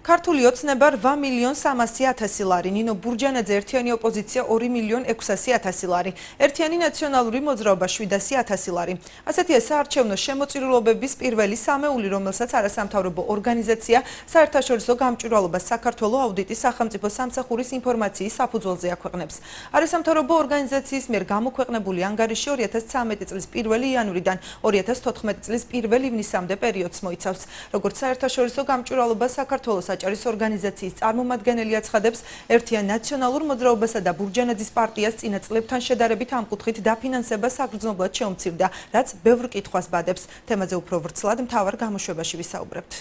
ქართული ოცნება 8.300.000 ლარი, ნინო ბურჯანაძე ერთიანი ოპოზიცია 2.600.000 ლარი, ერთიანი ნაციონალური მოძრაობა 700.000 ლარი. ასეთია საარჩევნო შემოწირულობების პირველი სამეული, რომელსაც არასამთავრობო ორგანიზაცია საერთაშორისო გამჭვირვალობას საქართველოს აუდიტის სახელმწიფო სამსახურის ინფორმაციის საფუძველზე აქვეყნებს. არასამთავრობო ორგანიზაციის მიერ გამოქვეყნებული ანგარიში 2013 წლის 1 იანვრიდან 2014 წლის 1 ივნისამდე პერიოდს მოიცავს. როგორც საერთაშორისო გამჭვირვალობა საქართველოს საჭარის ორგანიზაციის წარმომადგენელი აცხადებს, ერთიან ნაციონალურ მოძრაობასა და ბურჯანაძის პარტიას წინა წლებთან შედარებით ამ კუთხით დაფინანსება საგრძნობლად შეუმცირდა, რაც ბევრ კითხვას ბადებს. თემაზე უფრო ვრცლად მთავარ გამოშვებაში ვისაუბრებთ.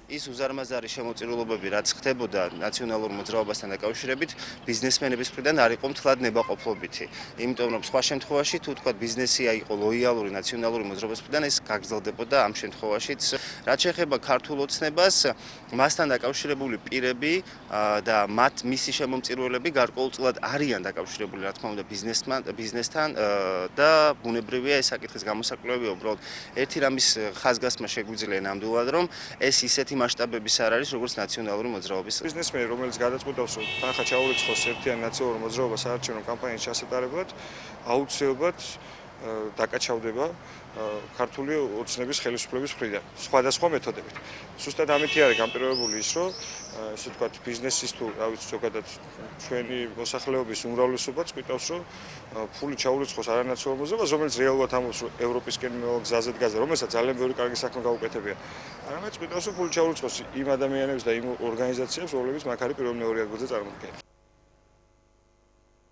ის უზარმაზარი შემოწირულობები, რაც ხდებოდა ნაციონალურ მოძრაობასთან დაკავშირებით, ბიზნესმენების მხრიდან არ იყო მთლად ნებაყოფლობითი. იმიტომ რომ სხვა შემთხვევაში თუ თქვა ბიზნესი იყო ლოიალური ნაციონალური მოძრაობის მხრიდან, ეს გაგრძელდებოდა ამ შემთხვევაშიც. რაც შეეხება ქართულ ოცნებას, მასთან დაკავშირებული პირები და მისი შემომწირულები გარკვეულწილად არიან დაკავშირებული, რა თქმა უნდა, ბიზნესთან და ბუნებრივია ეს საკითხის გამოსაკვლევია უბრალოდ ერთი რამის ხაზგასმა შეგვიძლია ნამდვილად, რომ ეს ისეთი მასშტაბების არ არის, როგორც ნაციონალური მოძრაობის. ბიზნესმენი, რომელიც გადაწყვეტავს, რომ თანხა ჩაურიცხოს ერთიან ნაციონალურ მოძრაობას საარჩევნო კამპანიის ჩასატარებლად, აუცილებლად დაკაჩავდება ქართული ოცნების ხელისუფლების მხრიდან, სხვადასხვა მეთოდებით. ზუსტად ამითი არის განპირობებული ის, რომ ესე ვთქვათ, ბიზნესის თუ რა ვიცი, ზოგადად ჩვენი მოსახლეობის უმრავლესობაც გვიტყავს, რომ ფული ჩაურიცხოს არანაციონალურ მოძრაობას, რომელიც რეალურად ამბობს, რომ ევროპისკენ გზაზე დგაზე, რომელსაც ძალიან ბევრი კარგი საქმე გაუკეთებია. არამედ გვიტყავს, რომ ფული ჩაურიცხოს იმ ადამიანებს და იმ ორგანიზაციებს, რომლებიც მაგ არის პირველ მეორე ადგილზე წარმოქმნიან.